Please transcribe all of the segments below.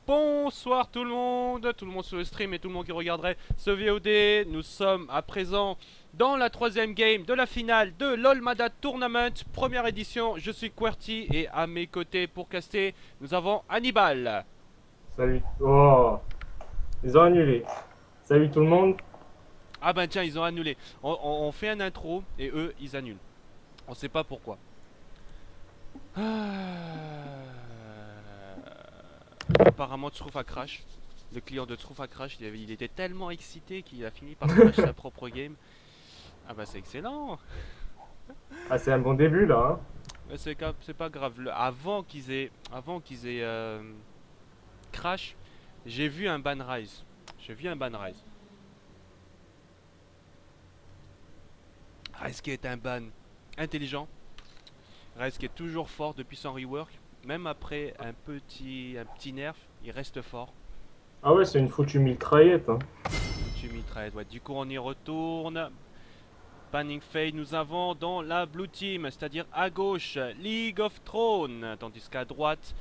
Bonsoir tout le monde sur le stream et tout le monde qui regarderait ce VOD. Nous sommes à présent dans la troisième game de la finale de l'Olmada Tournament, première édition. Je suis QWERTY et à mes côtés pour caster, nous avons Hannibal. Salut. Oh, ils ont annulé. Salut tout le monde. Ah ben tiens, ils ont annulé. On fait un intro et eux, ils annulent. On sait pas pourquoi. Apparemment, Troufa crash. Le client de Troufa crash, il était tellement excité qu'il a fini par crash sa propre game. Ah bah c'est excellent. Ah, c'est un bon début là. Hein. Mais c'est pas grave. Avant qu'ils aient crash, j'ai vu un ban rise. J'ai vu un ban rise. Rise qui est un ban intelligent. Rise qui est toujours fort depuis son rework. Même après un petit nerf, il reste fort. Ah ouais, c'est une foutue mitraillette. Hein. Tu mitraillettes, ouais. Du coup, on y retourne. Panning Fade, nous avons dans la Blue Team, c'est-à-dire à gauche, League of Thrones, tandis qu'à droite,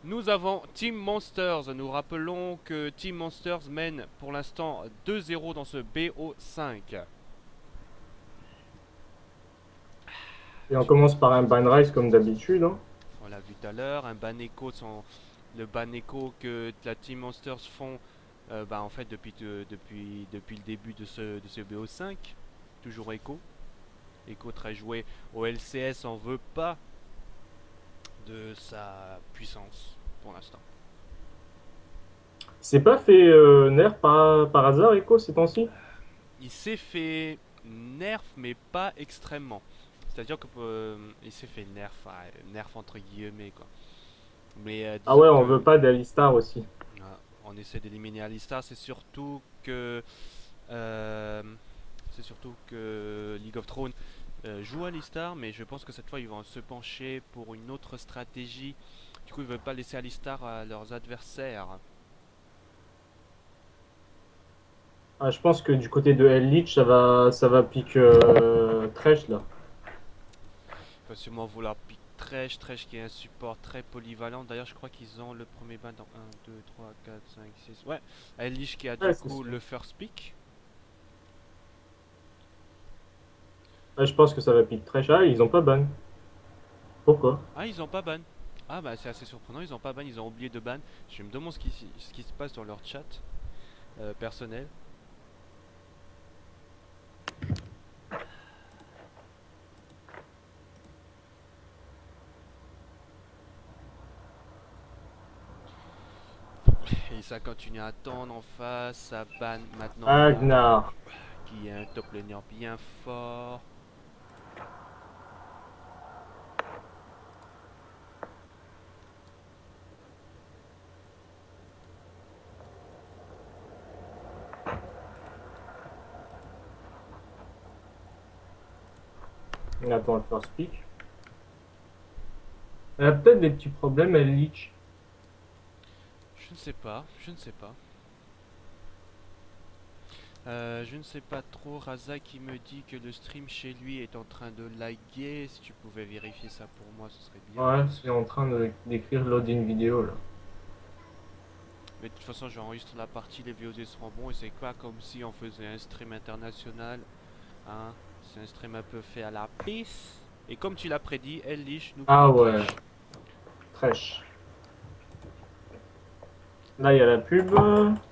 nous avons Team Monsters. Nous rappelons que Team Monsters mène pour l'instant 2-0 dans ce BO5. Et on commence par un ban rise comme d'habitude. Hein. On l'a vu tout à l'heure, un ban echo, le ban echo que la Team Monsters font en fait depuis le début de ce BO5. Toujours echo. Echo très joué au LCS, on veut pas de sa puissance pour l'instant. C'est pas fait nerf par hasard, Echo, ces temps-ci? Il s'est fait nerf, mais pas extrêmement. C'est-à-dire que il s'est fait nerf entre guillemets quoi. Mais Ah disons ouais, on que veut pas d'Alistar aussi. on essaie d'éliminer Alistar. Euh, c'est surtout que League of Thrones joue Alistar, mais je pense que cette fois ils vont se pencher pour une autre stratégie. Du coup, ils veulent pas laisser Alistar à leurs adversaires. Ah, je pense que du côté de L-Lich, ça va pique Thresh là. Il va sûrement vouloir pick Thresh qui est un support très polyvalent. D'ailleurs, je crois qu'ils ont le premier ban dans 1, 2, 3, 4, 5, 6. Ouais, Elish qui a Ouais, du c'est coup ça. le first pick. Ouais, je pense que ça va pique Thresh. Ah, ils ont pas ban. Pourquoi? Ah, ils ont pas ban. Ah, bah c'est assez surprenant, ils ont pas ban, ils ont oublié de ban. Je me demande ce qui se passe dans leur chat personnel. Et ça continue à attendre en face, ça ban maintenant Agnar. qui est un top laner bien fort. Il attend le first pick. Elle a peut-être des petits problèmes, L-Lich. Je ne sais pas, je ne sais pas. Je ne sais pas trop, Raza qui me dit que le stream chez lui est en train de laguer. Si tu pouvais vérifier ça pour moi, ce serait bien. Ouais, c'est en train d'écrire loading vidéo là. Mais de toute façon, j'enregistre la partie, les VOD seront bons et c'est pas comme si on faisait un stream international. Hein, c'est un stream un peu fait à la pisse. Et comme tu l'as prédit, Ellich nous Ah prend ouais, Thresh. Thresh. Là, il y a la pub.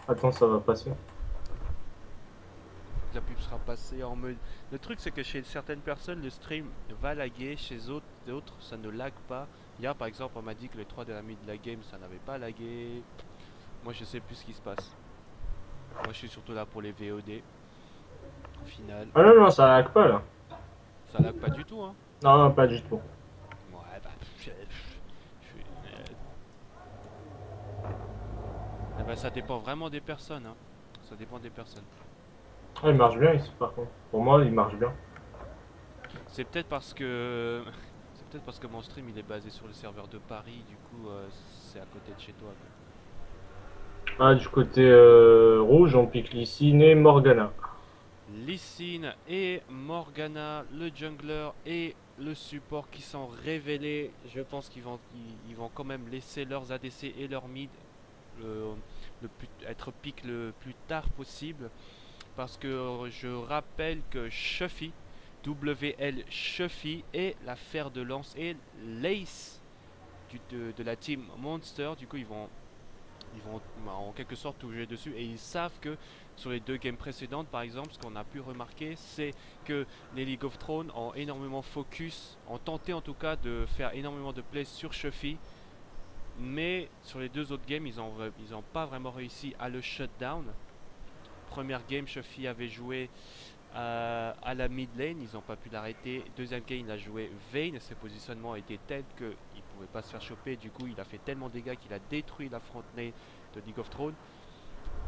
Attends, ça va passer. La pub sera passée en mode. Le truc, c'est que chez certaines personnes, le stream va laguer. Chez d'autres, ça ne lag pas. Hier, par exemple, on m'a dit que les 3 de la mid de la game, ça n'avait pas lagué. Moi, je sais plus ce qui se passe. Moi, je suis surtout là pour les VOD. Au final, Ah non, non, ça lag pas là. ça lag pas du tout, hein. Non, non, pas du tout. Ouais, bah. Eh ben, ça dépend vraiment des personnes, hein. Ça dépend des personnes. Ah, il marche bien ici par contre. Pour moi, il marche bien. C'est peut-être parce que. C'est peut-être parce que mon stream il est basé sur le serveur de Paris, du coup c'est à côté de chez toi, quoi. Ah, du côté rouge, on pique Lysine Morgana. Lee Sin et Morgana, le jungler et le support qui sont révélés, je pense ils vont quand même laisser leurs ADC et leurs mid le, être pick le plus tard possible. Parce que je rappelle que Shuffy, WL Shuffy est la fer de lance et l'ace de la team Monster. Du coup, ils vont en quelque sorte tout jouer dessus et ils savent que sur les 2 games précédentes par exemple, ce qu'on a pu remarquer c'est que les League of Thrones ont énormément focus, ont tenté en tout cas de faire énormément de plays sur Shuffy, mais sur les 2 autres games ils ont pas vraiment réussi à le shutdown. Première game, Shuffy avait joué à la mid lane, ils n'ont pas pu l'arrêter. Deuxième game, il a joué Vayne, ses positionnements étaient tels qu'il ne pouvait pas se faire choper. Du coup, il a fait tellement de dégâts qu'il a détruit la front lane de League of Thrones.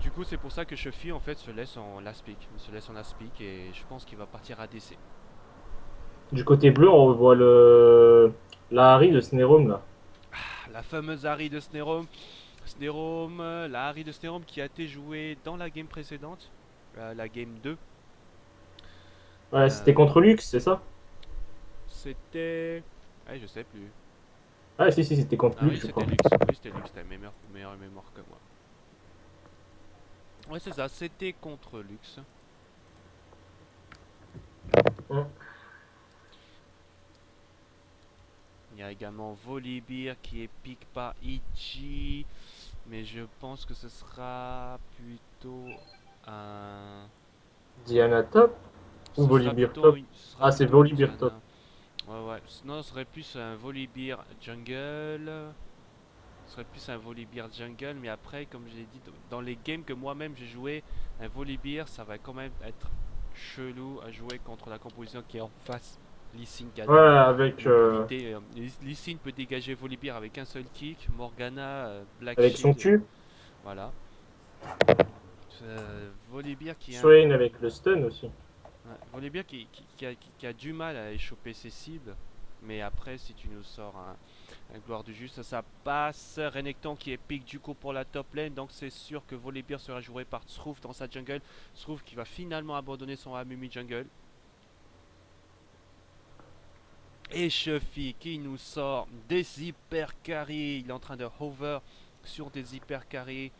Du coup, c'est pour ça que Shuffy en fait se laisse en last pick. Il se laisse en last pick et je pense qu'il va partir à DC. Du côté bleu, on voit la Harry de Snerom là. La fameuse Harry de Snerom. La Harry de Snerom qui a été jouée dans la game précédente, la game 2. Ouais, c'était Euh, contre Lux, c'est ça? C'était. Ah, je sais plus. Ah, si, c'était contre Ah oui, Lux, je c'était crois. Lux. Oui, c'était Lux. T'as meilleure mémoire que moi. Ouais, c'est ça. C'était contre Lux. Hum. Il y a également Volibear qui est pick par Ichi. Mais je pense que ce sera plutôt un. Diana top ou Ce sera Volibear plutôt top? une, ce sera Ah, c'est plutôt une Volibear top. Diana. Ouais, ouais. Non, ce serait plus un Volibear jungle. Ce serait plus un Volibear jungle. Mais après, comme j'ai dit, dans les games que moi-même j'ai joué, un Volibear, ça va quand même être chelou à jouer contre la composition qui est en face. Lee Sin qui a Ouais, avec, mobilité. Lee Sin peut dégager Volibear avec un seul kick. Morgana, Black avec son Shield, Q. voilà. Volibear qui est un. Swain avec le stun aussi. Ouais, Volibear qui a du mal à échoper ses cibles. Mais après, si tu nous sors un gloire du juste, ça passe. Renekton qui est pick du coup pour la top lane. Donc c'est sûr que Volibear sera joué par Sroof dans sa jungle. Sroof qui va finalement abandonner son Amumi jungle. Et Shuffy qui nous sort des hyper carry. Il est en train de hover sur des hyper carry.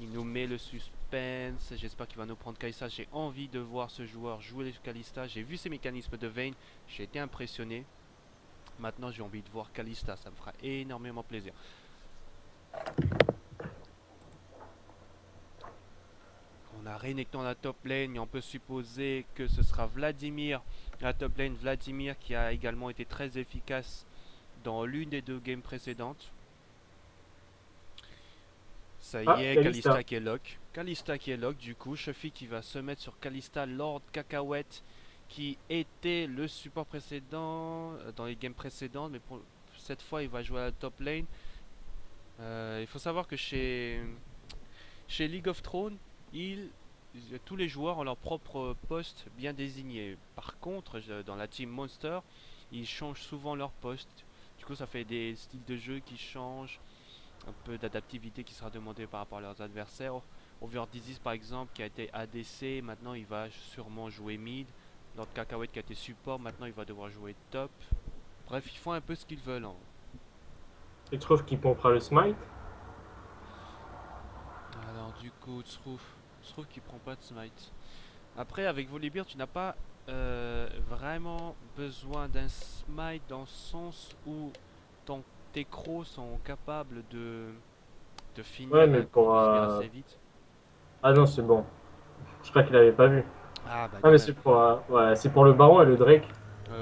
Il nous met le suspense. J'espère qu'il va nous prendre Kalista. J'ai envie de voir ce joueur jouer les Kalista. J'ai vu ses mécanismes de Vayne. J'ai été impressionné. Maintenant, j'ai envie de voir Kalista. Ça me fera énormément plaisir. On a Renekton à la top lane. Et on peut supposer que ce sera Vladimir à la top lane. Vladimir qui a également été très efficace dans l'une des 2 games précédentes. Ça y Ah, est, Kalista. Kalista qui est lock. Kalista qui est lock, du coup. Shuffy qui va se mettre sur Kalista, Lord Cacahuète, qui était le support précédent dans les games précédentes, mais pour cette fois, il va jouer à la top lane. Il faut savoir que chez League of Thrones, tous les joueurs ont leur propre poste bien désigné. Par contre, dans la team Monster, ils changent souvent leur poste. Du coup, ça fait des styles de jeu qui changent, un peu d'adaptivité qui sera demandée par rapport à leurs adversaires. Over Disease par exemple qui a été ADC, maintenant il va sûrement jouer mid. Lord Cacahuète qui a été support, maintenant il va devoir jouer top. Bref, ils font un peu ce qu'ils veulent. Hein. Tu trouves qu'il pompera le smite? Alors du coup, Sroof qui prend pas de smite. Après avec Volibear tu n'as pas vraiment besoin d'un smite dans le sens où tes crocs sont capables de Ouais, finir mais un pour. Volibear assez vite. Ah non, c'est bon. Je crois qu'il avait pas vu. Ah bah Ah, quand mais même. c'est pour, ouais, c'est pour le baron et le Drake.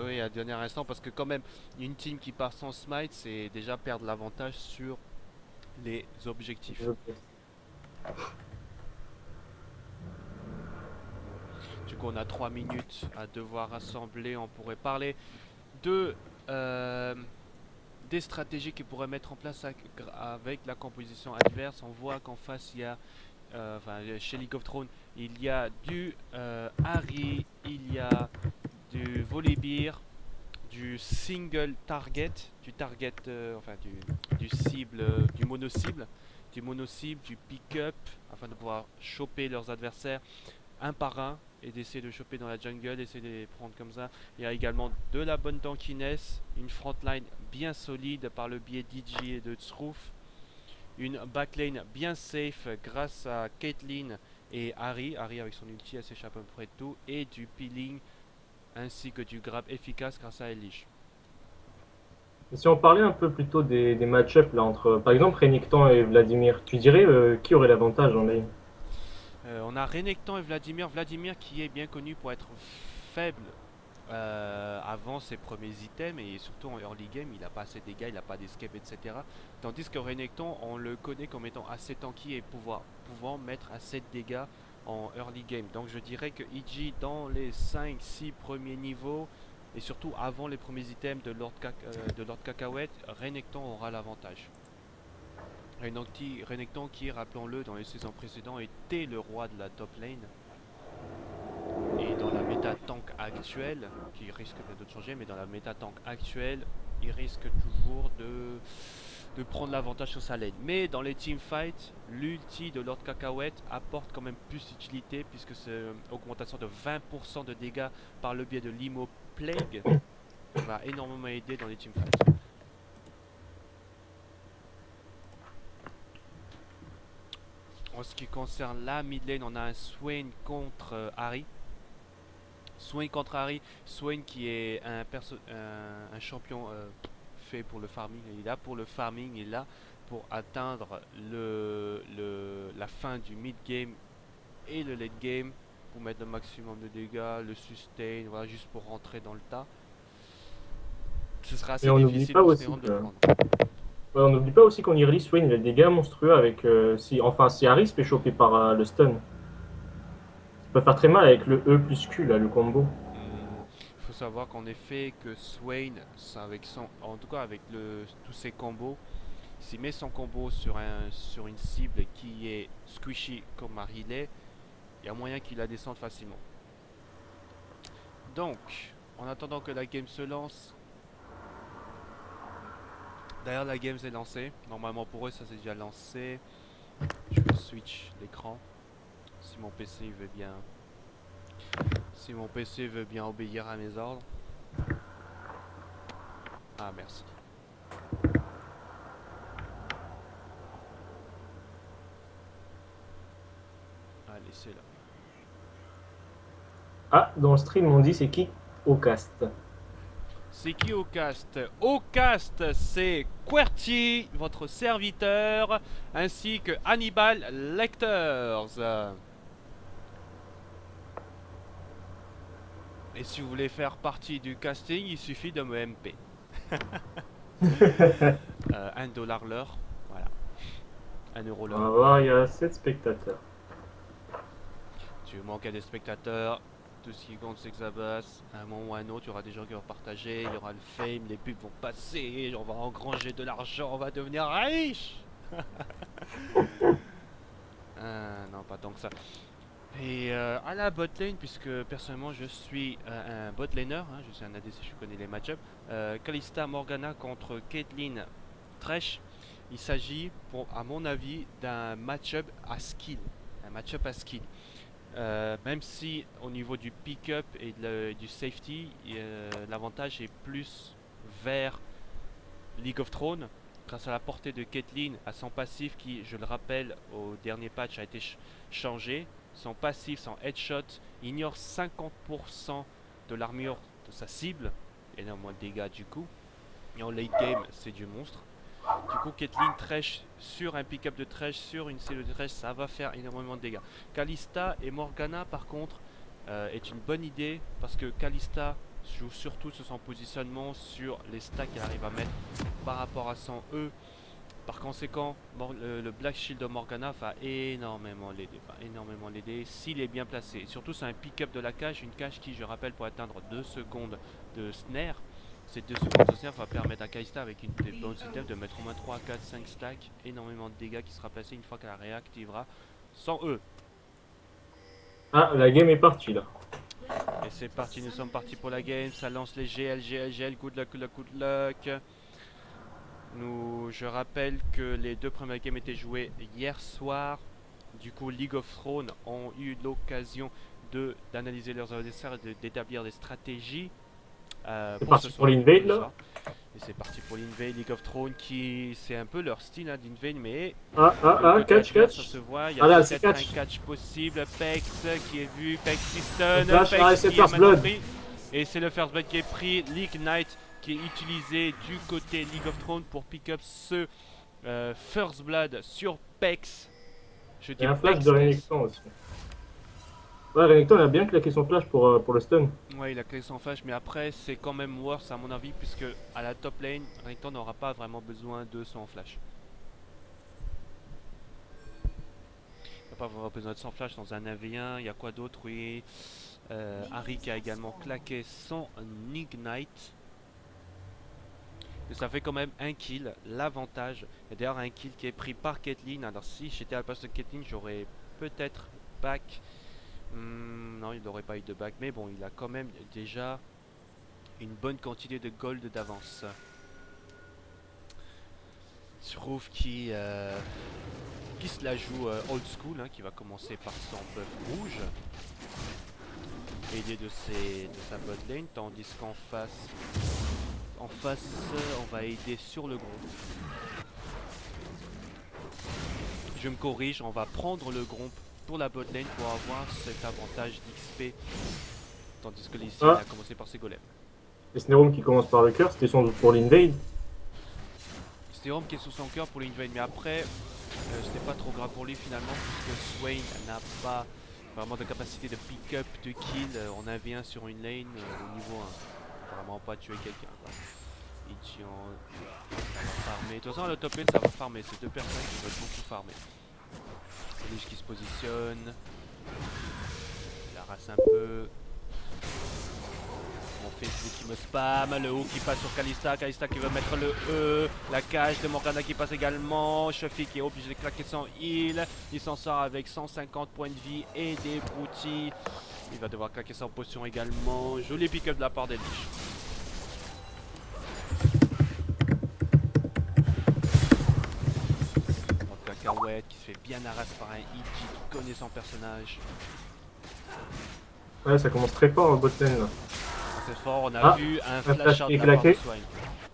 Oui, à dernier instant, parce que quand même, une team qui part sans smite, c'est déjà perdre l'avantage sur les objectifs. Du coup, on a 3 minutes à devoir rassembler. On pourrait parler de des stratégies qu'ils pourraient mettre en place avec la composition adverse. On voit qu'en face, il y a, chez League of Thrones, il y a du Harry, il y a du Volibear, du single target, du target, du cible, du mono cible, du pick-up afin de pouvoir choper leurs adversaires. un par un et d'essayer de choper dans la jungle, essayer de les prendre comme ça. Il y a également de la bonne tankiness, une frontline bien solide par le biais d'Igi et de Tsroof, une backlane bien safe grâce à Caitlyn et Harry. Harry avec son ulti, elle s'échappe à peu près de tout, et du peeling ainsi que du grab efficace grâce à Elish. Et si on parlait un peu plutôt des match-ups là, entre, par exemple, Renekton et Vladimir, tu dirais qui aurait l'avantage en lane? On a Renekton et Vladimir. Vladimir qui est bien connu pour être faible avant ses premiers items et surtout en early game, il n'a pas assez de dégâts, il n'a pas d'escape, etc. Tandis que Renekton, on le connaît comme étant assez tanky et pouvant mettre assez de dégâts en early game. Donc je dirais que EG dans les 5-6 premiers niveaux et surtout avant les premiers items de Lord Cacahuète, Renekton aura l'avantage. Renekton qui, rappelons-le, dans les saisons précédentes était le roi de la top lane. Et dans la méta tank actuelle, qui risque peut-être de changer, mais dans la méta tank actuelle, il risque toujours de prendre l'avantage sur sa lane. Mais dans les teamfights, l'ulti de Lord Cacahuète apporte quand même plus d'utilité puisque c'est une augmentation de 20% de dégâts par le biais de l'Imo Plague va énormément aider dans les teamfights. En ce qui concerne la mid lane, on a un Swain contre Harry. Swain contre Harry. Swain qui est un champion fait pour le farming. Il est là pour le farming, il est là pour atteindre la fin du mid game et le late game pour mettre le maximum de dégâts, le sustain, voilà, juste pour rentrer dans le tas. Ce sera assez difficile pour Sneon de le prendre. Ouais, on n'oublie pas aussi qu'en early, Swain il a des dégâts monstrueux avec. Si Harry se fait choper par le stun, ça peut faire très mal avec le E plus Q, là, le combo. Il faut savoir qu'en effet que Swain, avec en tout cas avec tous ses combos, s'il met son combo sur une cible qui est squishy comme Marie l'est, il y a moyen qu'il la descende facilement. Donc, en attendant que la game se lance, d'ailleurs la game s'est lancée, normalement pour eux ça s'est déjà lancé. Je vais switch l'écran si mon PC veut bien. Si mon PC veut bien obéir à mes ordres. Ah merci. Allez c'est là. Ah, dans le stream on dit c'est qui au cast. C'est qui au cast? Au cast, c'est QWERTY, votre serviteur, ainsi que Hannibal Lecters. Et si vous voulez faire partie du casting, il suffit de me MP. 1$ l'heure, voilà. 1€ l'heure. On va voir, il y a 7 spectateurs. Tu manques des spectateurs, tout ce qui compte c'est que ça basse. À un moment ou à un autre, il y aura des gens qui vont partager, il y aura le fame, les pubs vont passer, on va engranger de l'argent, on va devenir riche. Non, pas tant que ça. Et à la bot lane, puisque personnellement je suis un bot laner, hein, je suis un ADC, je connais les match-ups. Kalista Morgana contre Caitlyn Thresh. Il s'agit, à mon avis, d'un match-up à skill. Un match-up à skill. Même si au niveau du pick-up et du safety, l'avantage est plus vers League of Thrones, grâce à la portée de Caitlyn, à son passif qui, je le rappelle, au dernier patch a été changé. Son passif, son headshot, ignore 50% de l'armure de sa cible, énormément de dégâts du coup. Et en late game, c'est du monstre. Du coup, Caitlyn Thresh sur un pick-up de Thresh, sur une cible de Thresh, ça va faire énormément de dégâts. Kalista et Morgana, par contre, est une bonne idée parce que Kalista joue surtout sur son positionnement, sur les stacks qu'elle arrive à mettre par rapport à son E. Par conséquent, le Black Shield de Morgana va énormément l'aider s'il est bien placé. Surtout, c'est un pick-up de la cage, une cage qui, je rappelle, pour atteindre 2 secondes de snare. Ces 2 secondes de snare va permettre à Kalista, avec une des bonnes items, de mettre au moins 3, 4, 5 stacks, énormément de dégâts qui sera placé une fois qu'elle réactivera sans E. Ah, la game est partie là. Et c'est parti, nous sommes partis pour la game, ça lance les GL, good luck, good luck, good luck. Je rappelle que les 2 premières games étaient jouées hier soir. Du coup, League of Thrones ont eu l'occasion d'analyser leurs adversaires et d'établir des stratégies C'est pour ce parti pour soir. l'invade là. Et c'est parti pour l'invade. League of Thrones qui c'est un peu leur style hein, d'invade, mais Catch. ça se voit. Il y a peut-être un catch possible. Pex qui est vu, Pex qui stun, Pex qui est maintenant pris. Et c'est le first blood qui est pris. L'Ignite qui est utilisé du côté League of Thrones pour pick up ce first blood sur Pex. Je dis Il y a un flash Pex de Renekton aussi. Ouais, Renekton il a bien claqué son flash pour le stun. Ouais, il a claqué son flash, mais après c'est quand même worse à mon avis, puisque à la top lane, Renekton n'aura pas vraiment besoin de son flash. Il n'a pas vraiment besoin de son flash dans un 1v1. Il y a quoi d'autre? Oui, Harry qui a également claqué son Ignite. Et ça fait quand même un kill, l'avantage. Et d'ailleurs un kill qui est pris par Caitlyn. Alors si j'étais à la place de Caitlyn, j'aurais peut-être back. Non, il n'aurait pas eu de back, mais bon, il a quand même déjà une bonne quantité de gold d'avance. Srouve qui se la joue old school, hein, qui va commencer par son buff rouge, aidé de sa bot lane, tandis qu'en face, on va aider sur le groupe. Je me corrige, on va prendre le groupe pour la bot lane pour avoir cet avantage d'XP, tandis que ici il a commencé par ses golems. Et Snerum qui commence par le cœur, c'était sans doute pour l'invade. Snerum qui est sous son cœur pour l'invade, mais après c'était pas trop grave pour lui finalement, puisque Swain n'a pas vraiment de capacité de pick-up, de kill en 1v1 sur une lane au niveau 1. Il peut vraiment pas tuer quelqu'un. Ichi ça va farmer. De toute façon, à la top lane, ça va farmer. C'est deux personnes qui veulent beaucoup farmer. Lich qui se positionne. Il harasse un peu. Mon Facebook qui me spam. Le haut qui passe sur Kalista. Kalista qui veut mettre le E. La cage de Morgana qui passe également. Shuffy qui est obligé de claquer son heal. Il s'en sort avec 150 points de vie et des broutilles. Il va devoir claquer son potion également. Joli pick-up de la part des Lich. Cacahuète qui se fait bien harasse par un Iji qui connaît son personnage. Ouais, ça commence très fort en bot lane là. C'est fort, on a vu un flash out de la part de Swain.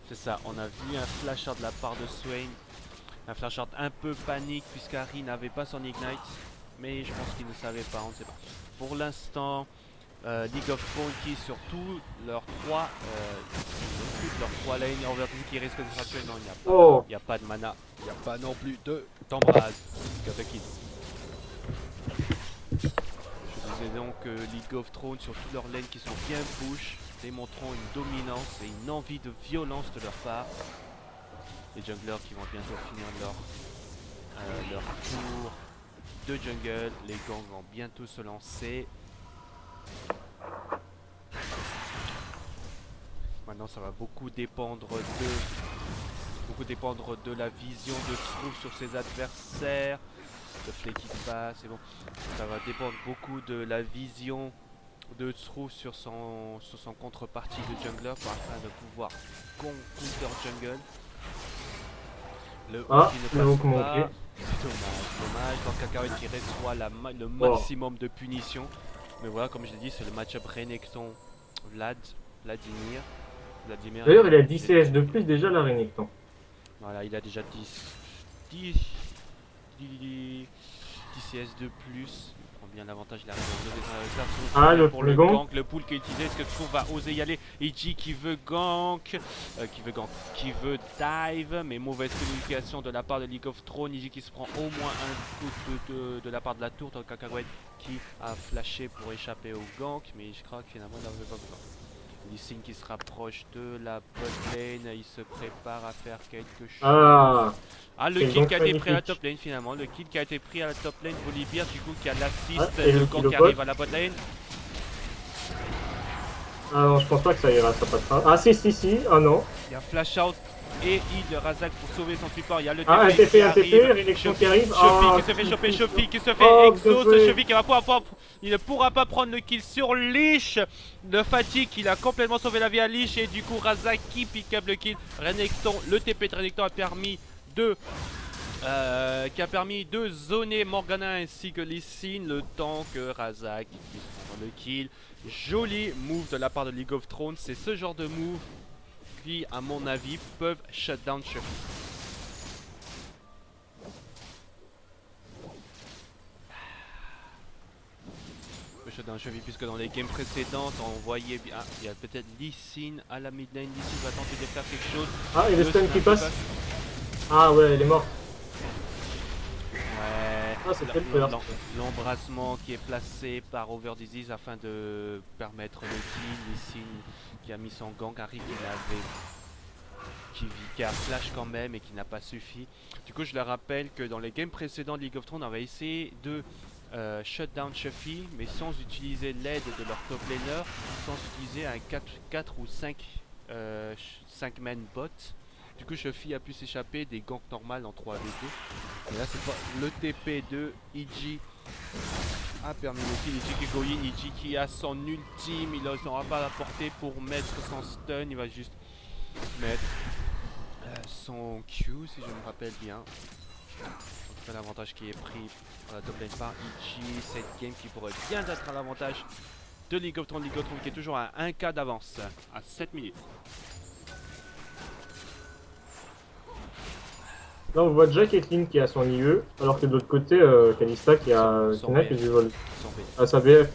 C'est ça, on a vu un flash out de la part de Swain. Un flash out un peu panique puisqu'Harry n'avait pas son Ignite. Mais je pense qu'il ne savait pas, on ne sait pas. Pour l'instant, League of Thrones qui sur tous leurs trois lanes overtime qui risquent de se fracturer. Non, il n'y a pas de mana, il n'y a pas non plus de d'embrase. Je disais donc League of Thrones sur tous leurs lanes qui sont bien push, démontrant une dominance et une envie de violence de leur part. Les junglers qui vont bientôt finir leur tour de jungle, les gangs vont bientôt se lancer. Maintenant ça va beaucoup dépendre de la vision de Srouve sur ses adversaires. Le flé qui passe, c'est bon. Ça va dépendre beaucoup de la vision de Srouve sur son contrepartie de jungler afin de pouvoir counter jungle. Le hook qui ne passe pas. Dommage. Donc Cacahuète qui reçoit le maximum de punition. Mais voilà, comme je l'ai dit, c'est le match-up Renekton Vladimir. D'ailleurs, il a 10 CS de plus déjà la Renekton. Voilà, il a déjà 10 CS de plus. Il prend bien l'avantage, il arrive à oser pour le gank. Le pool qui est utilisé, est-ce que Srouve va oser y aller? Ichi qui veut gank, qui veut dive, mais mauvaise communication de la part de League of Thrones. Ichi qui se prend au moins un coup de la part de la tour, dans le Cacahuète qui a flashé pour échapper au gank, mais je crois que finalement il n'avait pas besoin. Lee Sin qui se rapproche de la bot lane, il se prépare à faire quelque chose. Le kill qui a été pris à la top lane finalement, le kill qui a été pris à la top lane, Volibear du coup qui a l'assist, le gank qui arrive à la bot lane. Ah non, je pense pas que ça ira, ça passera. Ah si, ah non. Il y a flash out et il de Razak pour sauver son support, il y a le TP un TP, Renekton qui arrive. Shuffy qui se fait choper, Shuffy qui se fait exhaust, Shuffy qui va il ne pourra pas prendre le kill sur Lich. De fatigue, il a complètement sauvé la vie à Lich et du coup Razak qui pick up le kill. Renekton, le TP de Renekton a permis de qui a permis de zoner Morgana ainsi que Lee Sin le temps que Razak puisse prendre le kill. Joli move de la part de League of Thrones, c'est ce genre de move qui à mon avis peuvent shut down Shuffy. Shutdown Shuffy puisque dans les games précédentes on voyait bien, il y a peut-être Lee Sin à la mid lane, Lee Sin va tenter de faire quelque chose. Ah, et le stun qui passe. Ah ouais, elle est morte. Ouais, Ah, c'est quel l'embrassement qui est placé par Over Disease afin de permettre le kill. Lee Sin qui a mis son gank, Harry qui a flash quand même et qui n'a pas suffi. Du coup je le rappelle que dans les games précédents de League of Thrones on avait essayé de shut down Shuffy mais sans utiliser l'aide de leur top laner, sans utiliser un 4 ou 5 man bot. Du coup Shuffy a pu s'échapper des ganks normales en 3v2. Et là c'est pas le TP de EG a permis le kill. EG qui go in, EG qui a son ultime, il n'aura pas la portée pour mettre son stun, il va juste mettre son Q si je me rappelle bien. C'est l'avantage qui est pris par la top lane par EG. Cette game qui pourrait bien être à l'avantage de League of Thrones. League of Thrones qui est toujours à 1k d'avance à 7 minutes. Là on voit déjà Caitlyn qui a son IE, alors que de l'autre côté, Kalista qui a du vol. Ah, sa BF.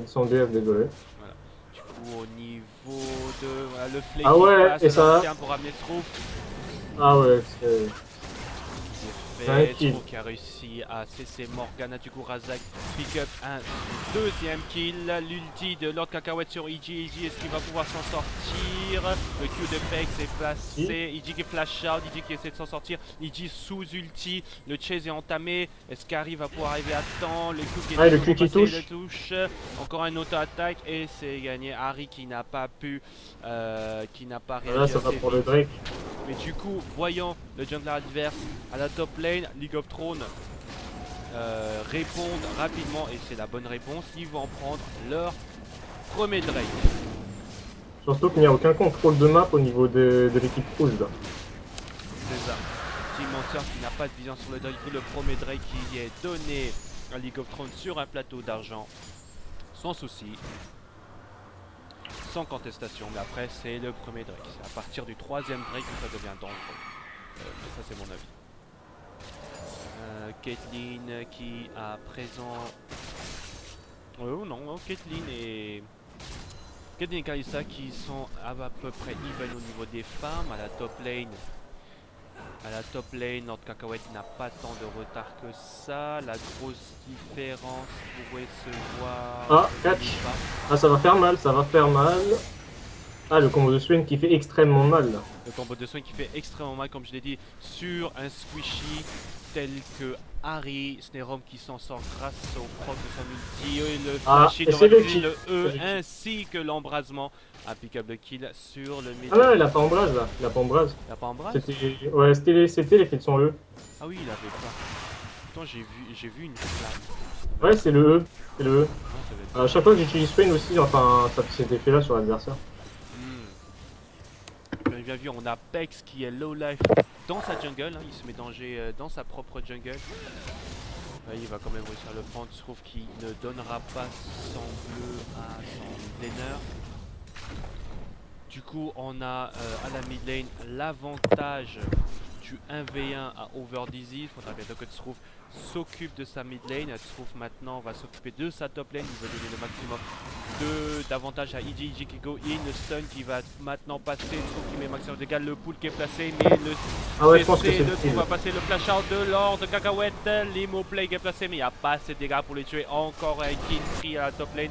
Son DF, désolé. Voilà. Du coup au niveau de voilà, le flake ah ouais, passe, et ça pour ramener Strouf. Ah ouais, c'est... Strouf qui a réussi à cesser Morgana. Du coup Razak pick up un deuxième kill. L'ulti de Lord Cacahuète sur EG. EG, est-ce qu'il va pouvoir s'en sortir? Le Q de Pex est placé. EG qui flash out. EG qui essaie de s'en sortir. EG sous ulti. Le chase est entamé. Est-ce qu'Harry va pouvoir arriver à temps? Le Q qui le Q qui touche. Encore un auto-attaque et c'est gagné. Harry qui n'a pas pu, qui n'a pas réagi. Là ça va pour le Drake. Mais du coup, voyant le jungler adverse à la top lane, League of Thrones répondent rapidement et c'est la bonne réponse. Ils vont en prendre leur premier Drake. Surtout qu'il n'y a aucun contrôle de map au niveau de l'équipe rouge là. C'est ça. Team Monster qui n'a pas de vision sur le Drake. Le premier Drake qui est donné à League of Thrones sur un plateau d'argent. Sans souci. Sans contestation. Mais après c'est le premier Drake. C'est à partir du troisième Drake que ça devient dangereux. Ça c'est mon avis. Caitlyn qui à présent... Oh non, Caitlyn et Kalista qui sont à peu près even au niveau des farms. À la top lane, Lord Cacahuète n'a pas tant de retard que ça. La grosse différence pourrait se voir... Ah, catch. Ah, ça va faire mal, Ah, le combo de Swain qui fait extrêmement mal là. Le combo de Swain qui fait extrêmement mal, comme je l'ai dit, sur un squishy tel que Harry, Snerom qui s'en sort grâce au proc de son ulti, et le flashy le E ainsi que l'embrasement. Applicable kill sur le mid. Ah non, il a pas embrase là, il a pas embrase. Il a pas embrase? Ouais, c'était l'effet de son E. Ah oui, il avait pas. Pourtant j'ai vu une flamme. Ouais, c'est le E, Ah, à chaque fois que j'utilise Swain aussi, enfin, ça fait cet effet là sur l'adversaire. Bien vu, on a Pex qui est low life dans sa jungle, hein, il se met danger dans sa propre jungle. Là, il va quand même réussir à le prendre, sauf qu'il ne donnera pas son bleu à son laner. Du coup, on a à la mid lane l'avantage du 1v1 à Over Disease. Il faudra bientôt que Strouf s'occupe de sa mid lane. Strouf maintenant va s'occuper de sa top lane. Il va donner le maximum d'avantage à EG. EG qui go in, le stun qui va maintenant passer. Strouf qui met maximum de dégâts, le pool qui est placé. Mais le CC de Strouf va passer, le flash out de Lord Cacahuète. L'Imo Plague est placé, mais il n'y a pas assez de dégâts pour les tuer. Encore un kill free à la top lane.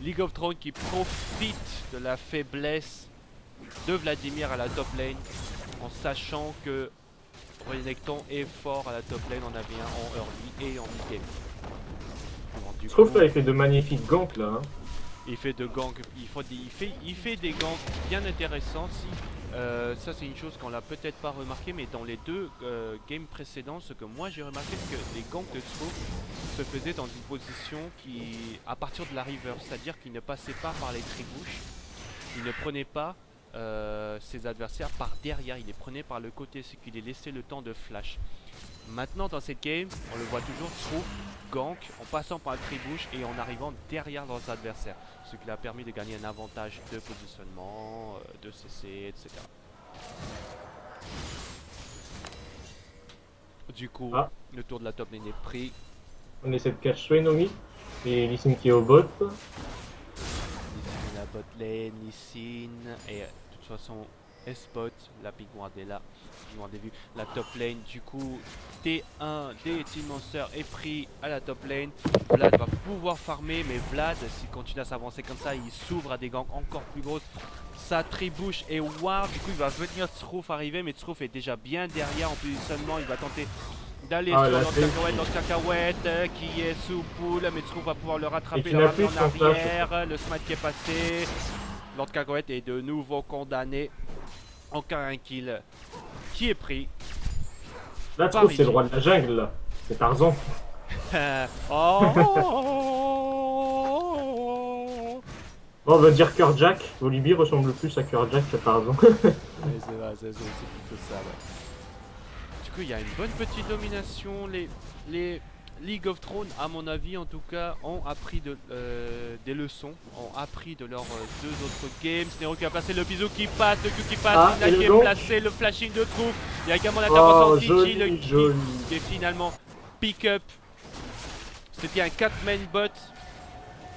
League of Thrones qui profite de la faiblesse de Vladimir à la top lane en sachant que Renekton est fort à la top lane en AV1, en early et en mid game. Je trouve qu'il fait de magnifiques ganks là. Hein. Il fait de ganks, il fait des ganks bien intéressants. Ça c'est une chose qu'on l'a peut-être pas remarqué, mais dans les deux games précédents, ce que moi j'ai remarqué, c'est que les ganks de Strouf se faisaient dans une position à partir de la river, c'est-à-dire qu'il ne passait pas par les tribouches, il ne prenait pas ses adversaires par derrière, il les prenait par le côté, ce qui les laissait le temps de flash. Maintenant dans cette game, on le voit toujours, Strouf gank en passant par le tribouche et en arrivant derrière leurs adversaires, ce qui lui a permis de gagner un avantage de positionnement, de CC, etc. Du coup, le tour de la top lane est pris. On essaie de catch Swain au mid et Lee Sin qui est au bot. Lee Sin la bot lane, Lee Sin et de toute façon S-Spot, la Big Ward est là. La top lane, du coup T1 des Team Monster est pris à la top lane. Vlad va pouvoir farmer, mais Vlad, s'il continue à s'avancer comme ça, il s'ouvre à des gangs encore plus grosses. Ça tribouche et Ward, du coup il va venir Strouf arriver, mais Strouf est déjà bien derrière en positionnement. Il va tenter d'aller sur Lord Cacahuète qui est sous poule, mais Strouf va pouvoir le rattraper, le ramener en arrière. Le smite qui est passé. Lord Cacahuète est de nouveau condamné. Encore un kill qui est pris. Là, Strouf, c'est le roi de la jungle, là. C'est Tarzan. On va dire Cœur-Jack. Olivier ressemble plus à Cœur-Jack que Tarzan. C'est vrai, c'est plutôt ça, ouais. Du coup, il y a une bonne petite domination. Les League of Thrones, à mon avis en tout cas, ont appris des leçons, ont appris de leurs deux autres games. Nero qui a placé le bisou qui passe, le Q qui passe, il a placé le flashing de Strouf. Il y a également l'intervention de Tiki, le kill qui est finalement pick-up. C'était un 4-man bot.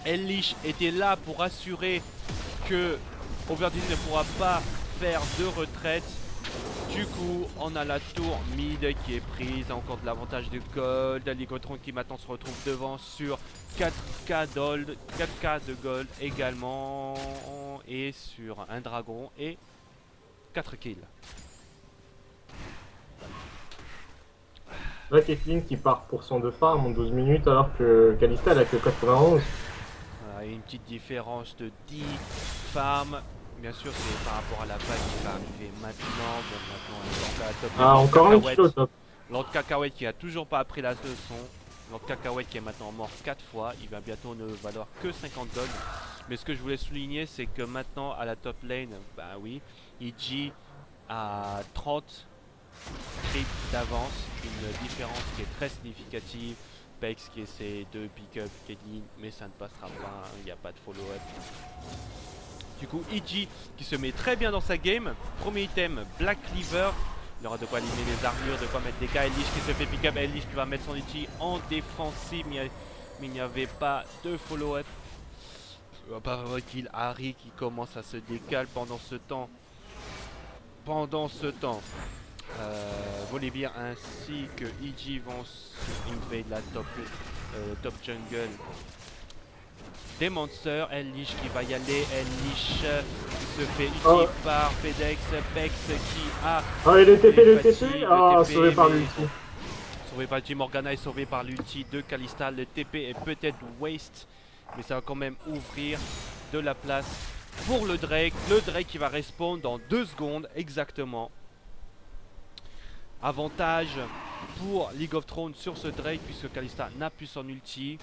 Ellich était là pour assurer que Overdose ne pourra pas faire de retraite. Du coup, on a la tour mid qui est prise, encore de l'avantage de gold. Ligotron qui maintenant se retrouve devant sur 4K de gold également. Et sur un dragon et 4 kills. Là, Caitlyn qui part pour 102 farm en 12 minutes alors que Kalista elle a que 91. Une petite différence de 10 farm. Bien sûr, c'est par rapport à la vague qui va arriver maintenant. Bon, maintenant, la top encore un petit top. Lord Cacahuète qui a toujours pas appris la leçon. Lord Cacahuète qui est maintenant mort 4 fois. Il va bientôt ne valoir que 50 gold. Mais ce que je voulais souligner, c'est que maintenant, à la top lane, bah oui, EG a 30 creeps d'avance. Une différence qui est très significative. Pex qui essaie de pick up Caitlyn, mais ça ne passera pas. Il n'y a pas de follow-up. Du coup, EG qui se met très bien dans sa game. Premier item, Black Cleaver. Il aura de quoi aligner les armures, de quoi mettre des cas. Ellich qui se fait pick up. Ellich qui va mettre son EG en défensive. Mais il n'y avait pas de follow-up. Pas vraiment kill. Harry qui commence à se décaler pendant ce temps. Volibear ainsi que EG vont invade la top jungle des monsters. Ellich qui va y aller. Ellich se fait ici par Fedex. Pex qui a. Il est TP, le TP. Sauvé par l'ulti. Sauvé par l'ulti. Morgana est sauvé par l'ulti de Kalista. Le TP est peut-être waste, mais ça va quand même ouvrir de la place pour le Drake. Le Drake qui va respawn dans 2 secondes exactement. Avantage pour League of Thrones sur ce Drake puisque Kalista n'a plus son ulti.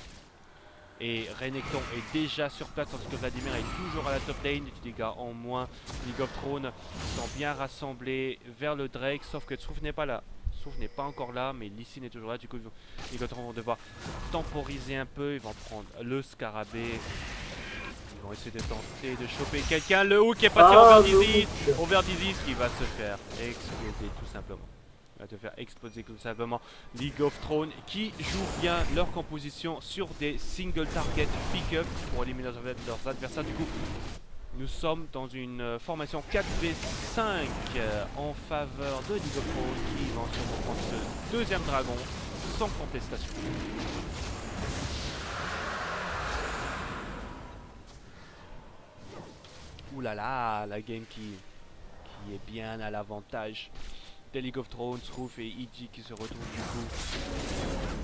Et Renekton est déjà sur place tandis que Vladimir est toujours à la top lane. Des dégâts en moins. League of Thrones sont bien rassemblés vers le Drake. Sauf que Strouf n'est pas là. Strouf n'est pas encore là, mais Lee Sin est toujours là. Du coup, League of Thrones vont devoir temporiser un peu. Ils vont prendre le scarabée. Ils vont essayer de tenter de choper quelqu'un. Le hook est passé over Dizzy qui va se faire exploser tout simplement. Va te faire exploser tout simplement. League of Thrones qui joue bien leur composition sur des single target pick-up pour éliminer leurs adversaires. Du coup, nous sommes dans une formation 4v5 en faveur de League of Thrones qui vont sûrement prendre ce deuxième dragon sans contestation. Ouh là là, la game qui est bien à l'avantage de League of Thrones. Strouf et EG qui se retrouvent du coup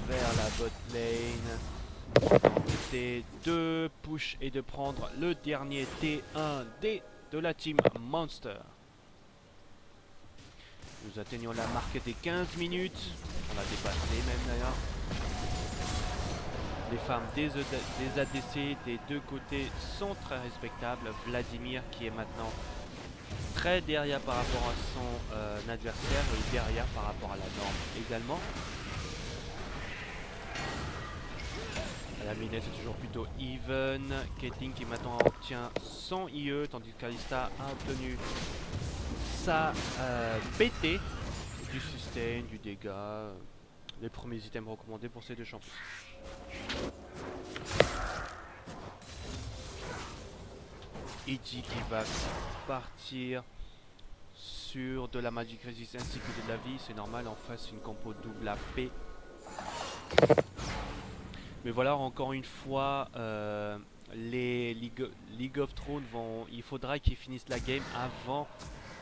vers la bot lane. C'était de push et de prendre le dernier T1D de la team Monster. Nous atteignons la marque des 15 minutes. On a dépassé même d'ailleurs. Les femmes des ADC des deux côtés sont très respectables. Vladimir qui est maintenant très derrière par rapport à son adversaire et derrière par rapport à la norme également. La minette c'est toujours plutôt even. Caitlyn qui maintenant obtient son IE tandis que Kalista a obtenu sa PT, du sustain, du dégât, les premiers items recommandés pour ces deux champions. Iji qui va partir sur de la Magic Resist ainsi que de la vie, c'est normal en face une compo double AP. Mais voilà, encore une fois, les League of Thrones il faudra qu'ils finissent la game avant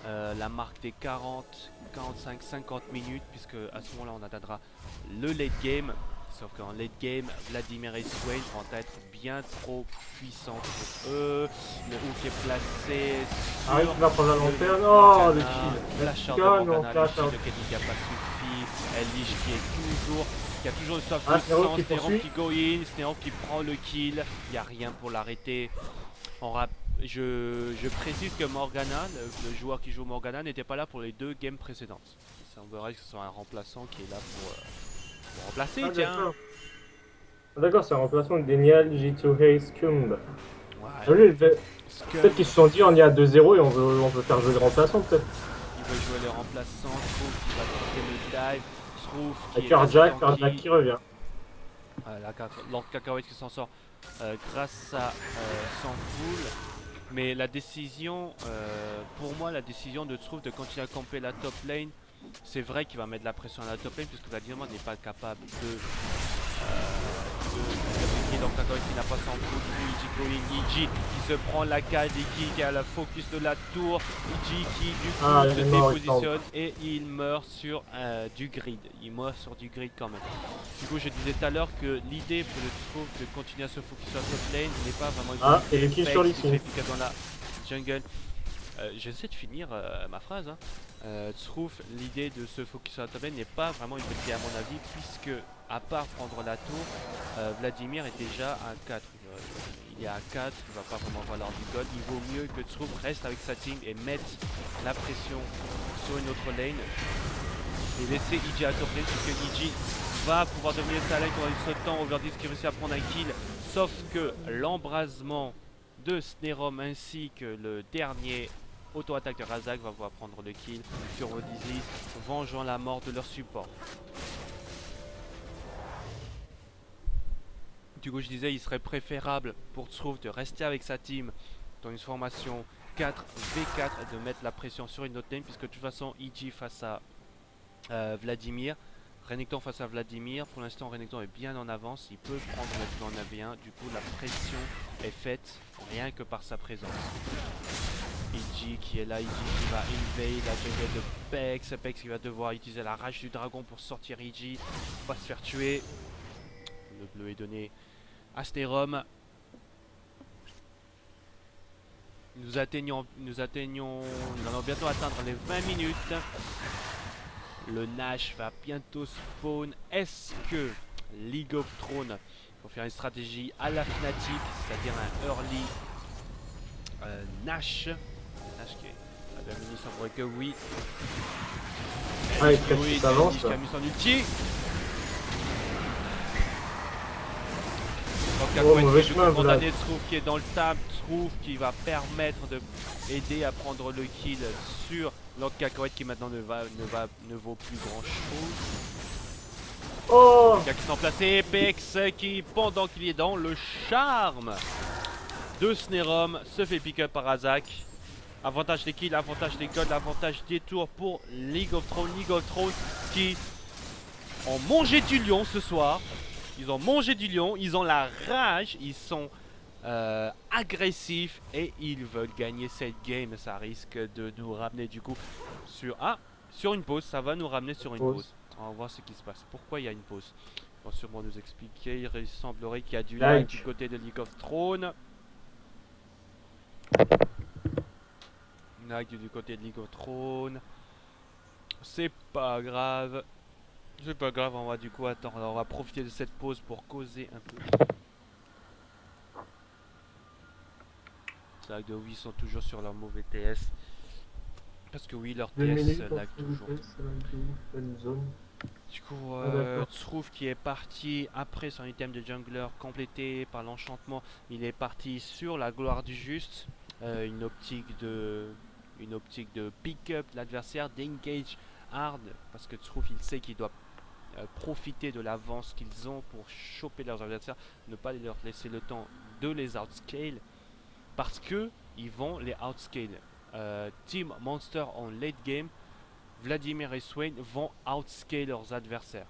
la marque des 40, 45, 50 minutes, puisque à ce moment-là on atteindra le late game. Sauf qu'en late game, Vladimir et Swain vont être bien trop puissants pour eux. Le hook est placé sur il va prendre la lanterne. Morgana, Oh, le kill. Flashard de Morgana, le kill de Kenny qui n'a pas suffi. Elich qui a toujours le soft puissant. Snerom qui go in, Snerom qui prend le kill. Il n'y a rien pour l'arrêter. Je précise que Morgana, le joueur qui joue Morgana, n'était pas là pour les deux games précédentes. Il semblerait que ce soit un remplaçant qui est là pour remplacer, tiens. D'accord, c'est un remplaçant de Denial, G2A, Scumb. Ouais. Peut-être qu'ils se sont dit on y a 2-0 et on veut faire jouer le remplaçant peut-être. Il veut jouer le remplaçant, Trouve qui va tenter le dive, Trouve qui est Carjack qui revient. Lord Cacahuète qui s'en sort grâce à son full. Mais la décision, pour moi, la décision de Trouve de continuer à camper la top lane, c'est vrai qu'il va mettre de la pression à la top lane puisque Vladimir n'est pas capable de donc Cacahuète qui n'a pas son coup, Iji qui se prend la cage, Iji qui a la focus de la tour, Iji qui du coup se dépositionne et il meurt sur du grid. Il meurt sur du grid quand même. Du coup je disais tout à l'heure que l'idée pour le Trouve de continuer à se focus sur la top lane n'est pas vraiment et le kill sur l'ici dans la jungle. J'essaie de finir ma phrase. Trouve l'idée de se focus sur la top lane n'est pas vraiment une bonne idée à mon avis, puisque à part prendre la tour, Vladimir est déjà à 4. Il est à 4, il va pas vraiment valoir du gold. Il vaut mieux que Trouve reste avec sa team et mette la pression sur une autre lane et laisser Iji à top lane, puisque Iji va pouvoir dominer sa lane pendant ce temps. Overdis qui réussit à prendre un kill, sauf que l'embrasement de Snerom ainsi que le dernier auto-attaque de Razak va pouvoir prendre le kill sur Odyssey, vengeant la mort de leur support. Du coup je disais il serait préférable pour Trouve de rester avec sa team dans une formation 4v4 et de mettre la pression sur une autre lane, puisque de toute façon Iji face à Vladimir, Renekton face à Vladimir, pour l'instant Renekton est bien en avance, il peut prendre le plan en 1v1, du coup la pression est faite rien que par sa présence. Iji qui est là, Iji qui va invade la jungle de Pex, Pex qui va devoir utiliser la rage du dragon pour sortir Iji, pas se faire tuer. Le bleu est donné à Snerom. Nous allons bientôt atteindre les 20 minutes. Le Nash va bientôt spawn. Est-ce que League of Thrones va faire une stratégie à la Fnatic, c'est-à-dire un early Nash qui est à la minute, il semblerait que oui. Oui, ça avance. Qui a mis son ulti. Condamné Trouve qui est dans le table, Trouve qui va permettre de aider à prendre le kill sur Lord Cacahuète qui maintenant ne vaut plus grand chose. Les gars qui sont placés, Pex qui pendant qu'il est dans le charme de Snerom se fait pick up par Razak. Avantage des kills, avantage des golds, avantage des tours pour League of Thrones qui ont mangé du lion ce soir. Ils ont mangé du lion, ils ont la rage, ils sont agressifs et ils veulent gagner cette game. Ça risque de nous ramener du coup sur une pause. Ça va nous ramener sur une pause. On va voir ce qui se passe. Pourquoi il y a une pause? Ils vont sûrement nous expliquer. Il semblerait qu'il y a du lag du côté de League of Thrones. Lag du côté de League of Thrones. C'est pas grave. C'est pas grave, on va du coup attendre. Alors on va profiter de cette pause pour causer un peu. C'est vrai que oui, ils sont toujours sur leur mauvais TS. Parce que oui, leur 2 TS minutes lag entre toujours. une zone. Du coup, d'accord. Trouve qui est parti après son item de jungler complété par l'enchantement. Il est parti sur la gloire du juste. Une optique de pick-up l'adversaire, d'engage hard. Parce que Trouve il sait qu'il doit profiter de l'avance qu'ils ont pour choper leurs adversaires. Ne pas leur laisser le temps de les outscale. Parce que ils vont les outscale. Team Monster en late game, Vladimir et Swain vont outscale leurs adversaires.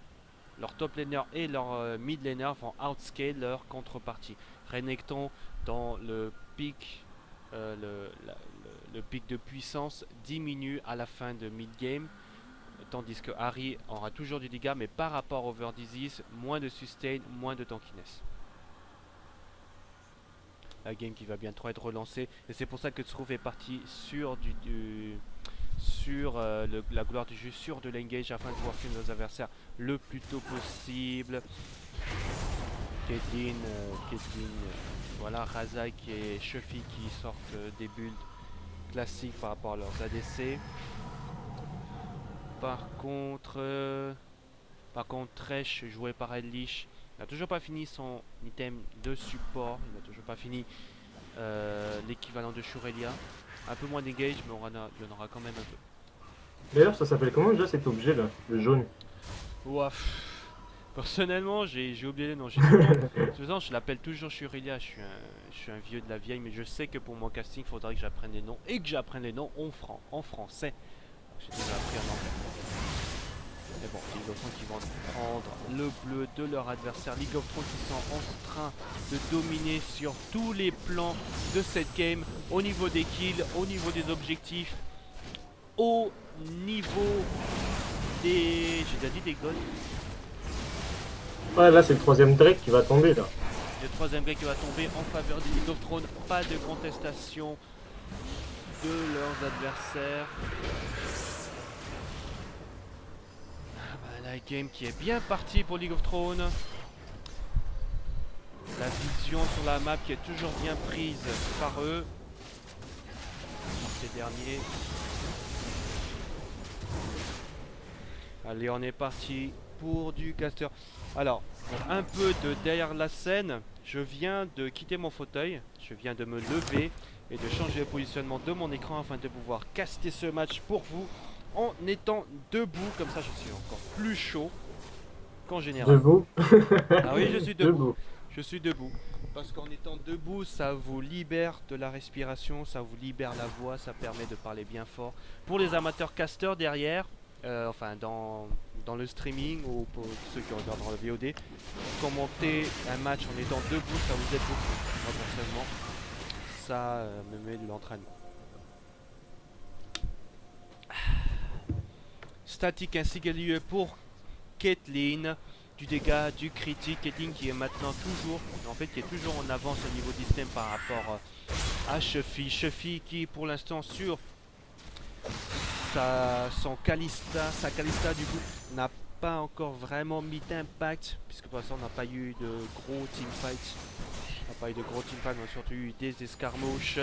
Leur top laner et leur mid laner vont outscale leur contrepartie. Renekton dans le pic, le pic de puissance diminue à la fin de mid game. Tandis que Harry aura toujours du dégât, mais par rapport au Over Disease, moins de sustain, moins de tankiness. La game qui va bientôt être relancée. Et c'est pour ça que Trouve est parti sur la gloire du jeu, sur de l'engage afin de pouvoir finir nos adversaires le plus tôt possible. Caitlyn, voilà, Razak et Shuffy qui sortent des builds classiques par rapport à leurs ADC. Par contre, Thresh, joué par Elish, n'a toujours pas fini son item de support. Il n'a toujours pas fini l'équivalent de Shurelia. Un peu moins d'engage, mais il y en aura quand même un peu. D'ailleurs, ça s'appelle comment déjà cet objet là, le jaune? Ouaf. Personnellement, j'ai oublié le nom. De toute façon, je l'appelle toujours Shurelia. Je suis un vieux de la vieille, mais je sais que pour mon casting, il faudra que j'apprenne les noms et que j'apprenne les noms en français. J'ai déjà appris en anglais. Mais bon, League of Thrones qui vont prendre le bleu de leur adversaire. League of Thrones qui sont en train de dominer sur tous les plans de cette game. Au niveau des kills, au niveau des objectifs, au niveau des... J'ai déjà dit des goals. Ouais, là c'est le troisième Drake qui va tomber là. Le troisième Drake qui va tomber en faveur du League of Thrones. Pas de contestation de leurs adversaires. La game qui est bien partie pour League of Thrones. La vision sur la map qui est toujours bien prise par eux. Par ces derniers. Allez, on est parti pour du caster. Alors, un peu de derrière la scène, je viens de quitter mon fauteuil. Je viens de me lever et de changer le positionnement de mon écran afin de pouvoir caster ce match pour vous. En étant debout, comme ça je suis encore plus chaud qu'en général. Debout. Ah oui, je suis debout. Je suis debout. Parce qu'en étant debout, ça vous libère de la respiration, ça vous libère la voix, ça permet de parler bien fort. Pour les amateurs casters derrière, enfin dans le streaming ou pour ceux qui regardent dans le VOD, commenter un match en étant debout, ça vous aide beaucoup. Moi personnellement, ça me met de l'entraînement. Statique ainsi que lieu pour Caitlyn, du dégât, du critique. Caitlyn qui est maintenant toujours, en fait qui est toujours en avance au niveau d'Istem par rapport à Shuffy. Shuffy qui pour l'instant sur sa Kalista du coup n'a pas encore vraiment mis d'impact puisque pour l'instant on n'a pas eu de gros teamfights. On n'a pas eu de gros teamfights, on a surtout eu des escarmouches.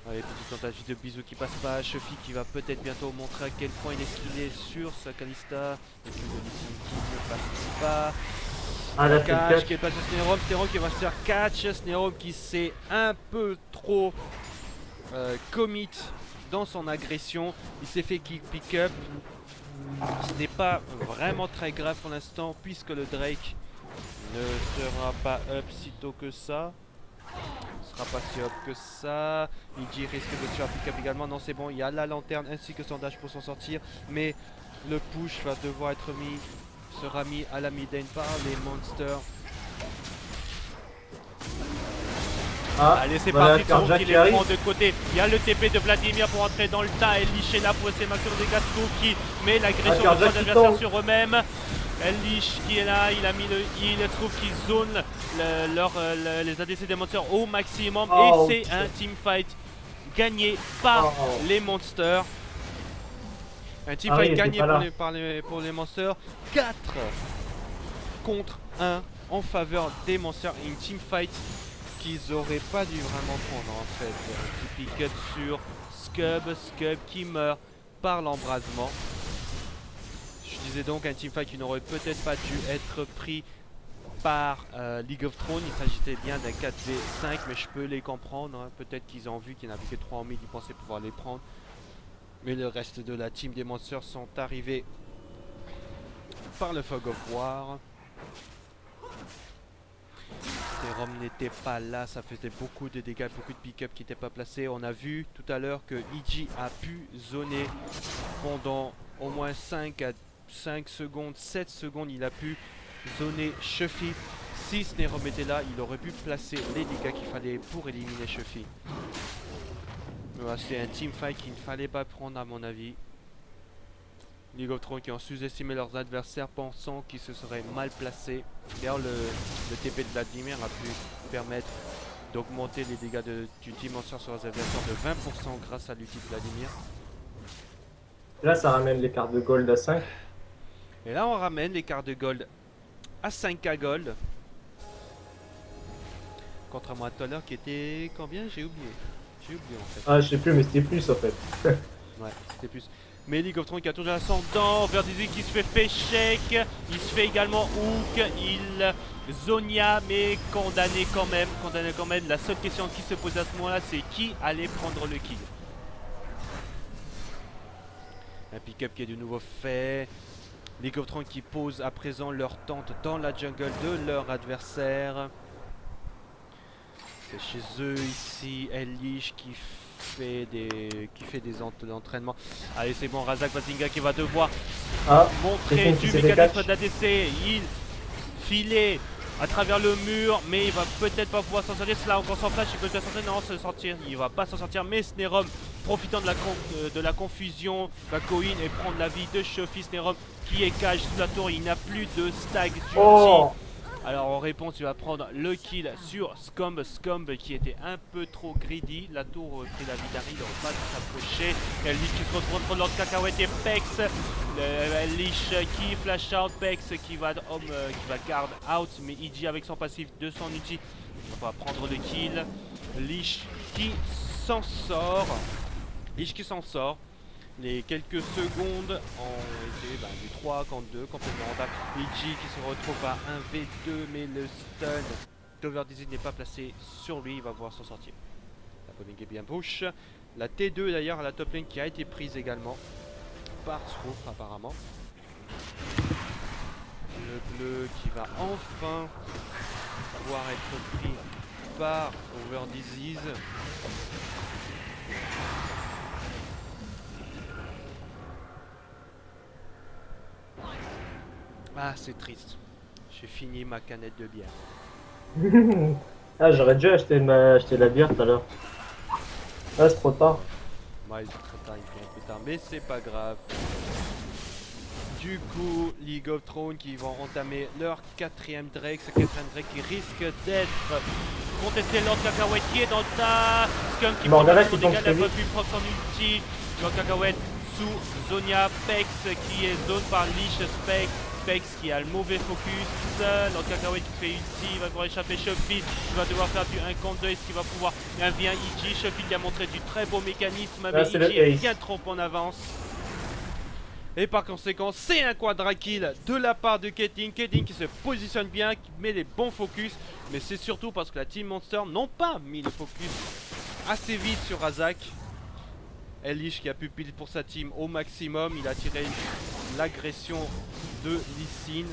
Allez, petite tentative de bisou qui passe pas. Shuffy qui va peut-être bientôt montrer à quel point il est skillé sur sa Kalista. Et puis de qui ne passe pas. Ah là, Catch qui est passé à Snerom. Snerom qui va se faire catch. Snerom qui s'est un peu trop commit dans son agression. Il s'est fait kick pick up. Ce n'est pas vraiment très grave pour l'instant puisque le Drake ne sera pas up sitôt que ça. Ne sera pas si up que ça. Iji risque de se faire pick up également. Non, c'est bon, il y a la lanterne ainsi que son dash pour s'en sortir. Mais le push va devoir être sera mis à la mid-lane par les monsters. Ah, allez, c'est voilà, parti, Trouve qui les prend de côté. Il y a le TP de Vladimir pour entrer dans le tas. Elish est là pour essayer de maximum de dégâts. Trouve qui met l'agression de trois adversaires sur eux-mêmes. Elish qui est là, il a mis le heal. Trouve qui zone les ADC des monsters au maximum. Oh, et c'est un teamfight gagné par les monsters. Un teamfight gagné pour les monsters. 4 contre 1 en faveur des monsters. Une teamfight qu'ils auraient pas dû vraiment prendre en fait. Un petit pick up sur Scub qui meurt par l'embrasement. Je disais donc un teamfight qui n'aurait peut-être pas dû être pris par League of Thrones. Il s'agissait bien d'un 4v5, mais je peux les comprendre. Hein. Peut-être qu'ils ont vu qu'il n'y en avait que 3 en mid, ils pensaient pouvoir les prendre. Mais le reste de la team des Monsters sont arrivés par le Fog of War. Serum n'était pas là, ça faisait beaucoup de dégâts, beaucoup de pick-up qui n'étaient pas placés. On a vu tout à l'heure que EG a pu zoner pendant au moins 5 secondes, 7 secondes. Il a pu zoner Shuffy. Si Snerom était là, il aurait pu placer les dégâts qu'il fallait pour éliminer Shuffy. Voilà, c'est un teamfight qu'il ne fallait pas prendre à mon avis. League of Thrones qui ont sous-estimé leurs adversaires pensant qu'ils se seraient mal placés. D'ailleurs le TP de Vladimir a pu permettre d'augmenter les dégâts du Team Monster sur leurs adversaires de 20% grâce à l'outil de Vladimir. Là ça ramène les cartes de gold à 5. Et là on ramène les cartes de gold à 5k gold. Contrairement à tout à l'heure qui était combien? J'ai oublié. J'ai oublié en fait. Ah je sais plus mais c'était plus en fait. Ouais c'était plus. Mais League of Thrones qui a toujours l'ascendant, Verdizi qui se fait shake, il se fait également hook, il Zonia mais condamné quand même, La seule question qui se pose à ce moment-là, c'est qui allait prendre le kill. Un pick-up qui est de nouveau fait. League of Thrones qui pose à présent leur tente dans la jungle de leur adversaire. C'est chez eux ici, Elish qui fait des entraînements. Allez c'est bon, Razak Bazinga qui va devoir montrer du mécanisme d'ADC. Il filait à travers le mur, mais il va peut-être pas pouvoir s'en sortir. C'est là encore sans flash, il peut s'en sortir, non, s'en sortir, il va pas s'en sortir. Mais Snerom, profitant de la confusion, va go in et prendre la vie de Shuffy. Snerom qui est cage sous la tour, il n'a plus de stag d'ulti. Alors en réponse, il va prendre le kill sur Scumb qui était un peu trop greedy. La tour prit la vie d'Harry, il n'aurait pas dû s'approcher. Elish qui se retrouve entre l'ordre cacahuète et Pex. Elish qui flash out, Pex qui va guard out. Mais EG avec son passif de son ulti va prendre le kill. Elish qui s'en sort. Les quelques secondes ont été du 3 contre 2 complètement rentable. EG qui se retrouve à 1v2 mais le stun d'Overdizzy n'est pas placé sur lui, il va pouvoir s'en sortir. La bowling est bien push. La T2 d'ailleurs à la top lane qui a été prise également par Sroof apparemment. Le bleu qui va enfin pouvoir être pris par Overdizzy. Ah c'est triste, j'ai fini ma canette de bière. Ah j'aurais dû acheter la bière tout à l'heure. Ah c'est trop tard. Ouais c'est trop tard, il fait un peu tard, mais c'est pas grave. Du coup, League of Thrones qui vont entamer leur 4ème Drake, ce 4ème Drake qui risque d'être contesté. Lord Cacahuète qui est dans le tas, Scum qui prend son dégât, n'a pas pu prendre son ulti. Lord Cacahuète sous Zonia, Pex qui est zone par Leash, Pex qui a le mauvais focus. Lord Cacahuète qui fait ulti, il va pouvoir échapper. Shuffy qui va devoir faire du 1 contre 2. Est-ce qu'il va pouvoir un v 1 EG? Shuffy qui a montré du très beau mécanisme, mais EG est bien trop en avance. Et par conséquent, c'est un quadra kill de la part de Keting. Keting qui se positionne bien, qui met les bons focus. Mais c'est surtout parce que la Team Monster n'ont pas mis le focus assez vite sur Razak. Elish qui a pu pile pour sa team au maximum. Il a tiré l'agression de Lee Sin.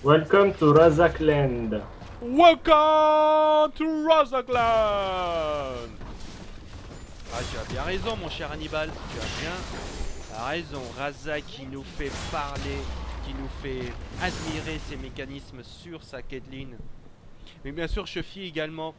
Welcome to Razakland. Welcome to Razakland. Ah tu as bien raison mon cher Hannibal, tu as bien raison. Razak qui nous fait parler, qui nous fait admirer ses mécanismes sur sa Caitlyn. Mais bien sûr Shuffy également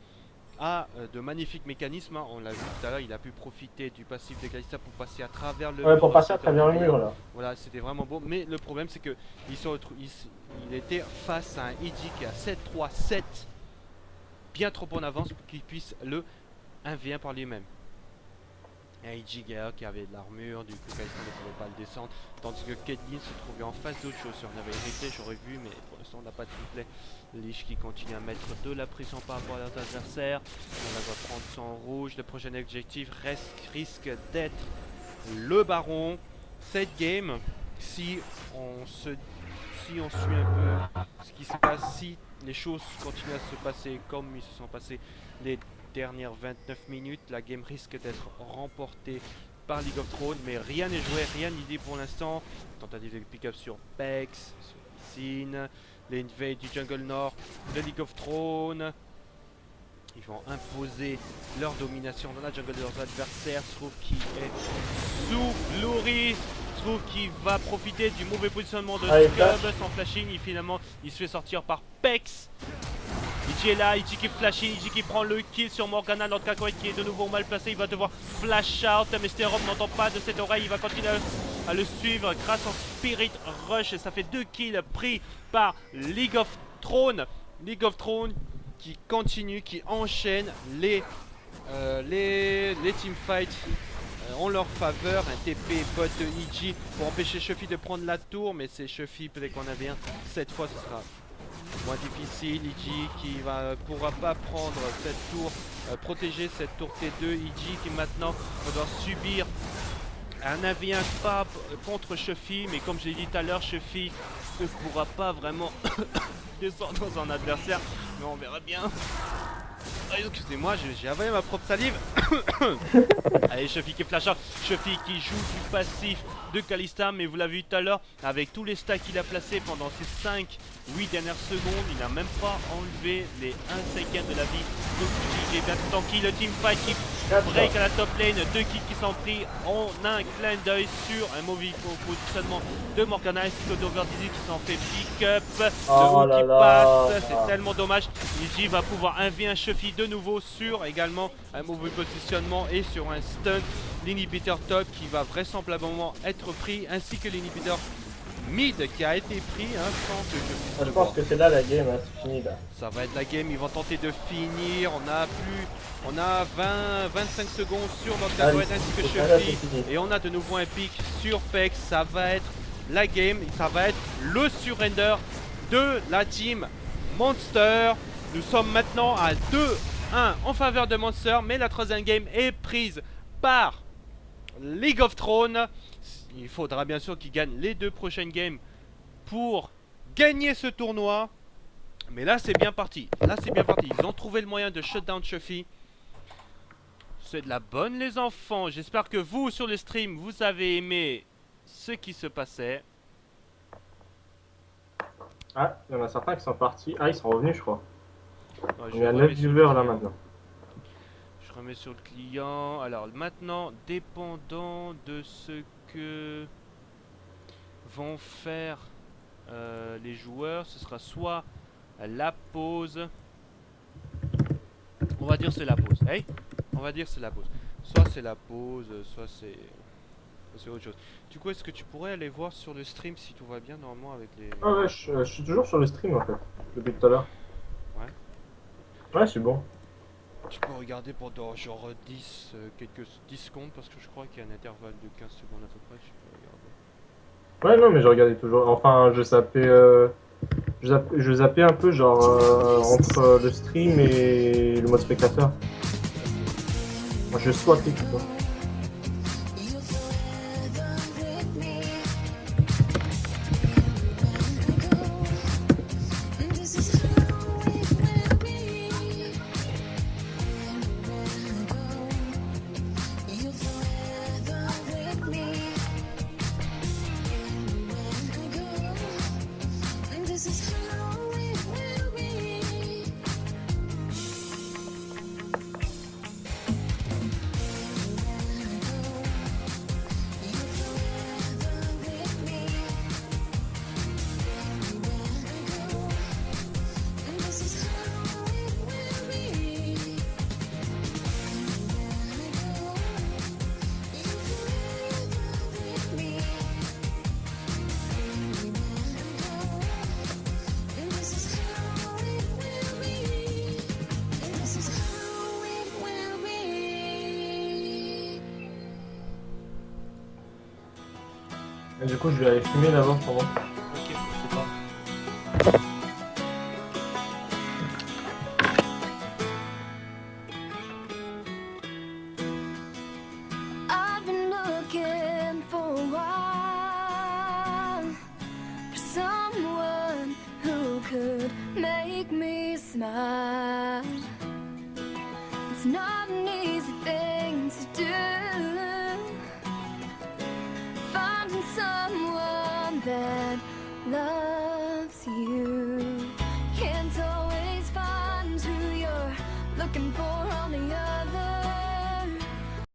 a de magnifiques mécanismes, hein. On l'a vu tout à l'heure, il a pu profiter du passif de Kalista pour passer à travers le mur. Pour passer à travers le mur là. Voilà, c'était vraiment beau. Mais le problème c'est que il était face à un EG qui a 7-3-7 bien trop en avance pour qu'il puisse le 1v1 par lui-même. AJ Gea qui avait de l'armure, du coup Kalistan ne pouvait pas le descendre, tandis que Caitlyn se trouvait en face d'autre chose. Si on avait hérité, j'aurais vu, mais pour l'instant on n'a pas de replay. Lich qui continue à mettre de la pression par rapport à leurs adversaires. On va prendre son rouge. Le prochain objectif risque d'être le baron. Cette game, si on suit un peu ce qui se passe, si les choses continuent à se passer comme ils se sont passés les dernières 29 minutes, la game risque d'être remportée par League of Thrones, mais rien n'est joué, rien n'est dit pour l'instant. Tentative de pick-up sur Pex, sur Sin, l'invade du Jungle Nord de League of Thrones. Ils vont imposer leur domination dans la jungle de leurs adversaires. Trouve qui est sous Loris. Trouve qui va profiter du mauvais positionnement de Scub sans flashing. Et finalement, il se fait sortir par Pex. Ichi est là, Ichi qui flashing, Ichi qui prend le kill sur Morgana. Notre Kakorit qui est de nouveau mal placé. Il va devoir flash out. Mais Sterop n'entend pas de cette oreille. Il va continuer à le suivre grâce au Spirit Rush. Et ça fait 2 kills pris par League of Thrones. League of Thrones qui continue, qui enchaîne les teamfights en leur faveur. Un TP bot de EG pour empêcher Shuffy de prendre la tour, mais c'est Shuffy, peut-être qu'on avait un. Cette fois ce sera moins difficile. EG qui pourra pas prendre cette tour, protéger cette tour T2. EG qui maintenant doit subir un 1v1 pas contre Shuffy, mais comme j'ai dit tout à l'heure, Shuffy ne pourra pas vraiment descendre dans un adversaire, mais on verra bien. Excusez-moi, j'ai avalé ma propre salive. Allez, Shuffy qui flash out, Shuffy qui joue du passif de Kalista, mais vous l'avez vu tout à l'heure, avec tous les stacks qu'il a placés pendant ces 5-8 dernières secondes, il n'a même pas enlevé les 1/5 de la vie. Donc il est bien tranquille, le teamfight qui break à la top lane, 2 kills qui sont pris en un clin d'œil sur un mauvais positionnement de Morgana et Clodover Dizzy qui s'en fait pick up. Le qui passe, c'est tellement dommage. Easy va pouvoir 1v1 Shuffy de nouveau sur également un mauvais positionnement et sur un stun. L'inhibiteur top qui va vraisemblablement être pris, ainsi que l'inhibiteur mid qui a été pris, sans que je puisse je pense que c'est là la game, c'est fini là. Ça va être la game, ils vont tenter de finir. On a 25 secondes sur notre Kakoet ainsi que Shuffy. Et on a de nouveau un pic sur Pex. Ça va être la game, ça va être le surrender de la team Monster. Nous sommes maintenant à 2-1 en faveur de Monster, mais la troisième game est prise par League of Thrones. Il faudra bien sûr qu'ils gagnent les 2 prochaines games pour gagner ce tournoi. Mais là c'est bien parti. Là c'est bien parti. Ils ont trouvé le moyen de shutdown Shuffy. C'est de la bonne les enfants. J'espère que vous sur le stream vous avez aimé ce qui se passait. Ah, il y en a certains qui sont partis. Ah, ils sont revenus je crois. Ouais, il y a 9 viewers là maintenant. Je remets sur le client. Alors maintenant, dépendant de ce que vont faire les joueurs, ce sera soit la pause. On va dire c'est la pause. Hey, on va dire c'est la pause. Soit c'est la pause, soit c'est autre chose. Du coup, est-ce que tu pourrais aller voir sur le stream si tout va bien normalement avec les... Ah ouais, je suis toujours sur le stream en fait, depuis tout à l'heure. Ouais, c'est bon. Tu peux regarder pendant genre 10 secondes parce que je crois qu'il y a un intervalle de 15 secondes à peu près. Tu peux Ouais, regarder. non, mais je regardais toujours. Enfin, je zappais un peu genre entre le stream et le mode spectateur. Moi, je swappais tout ça. Et du coup, je vais aller fumer d'abord pendant. Ok. Je sais pas. I've been looking for a while for someone who could make me smile. It's not an easy thing to do, finding someone that loves you. Can't always find who you're looking for.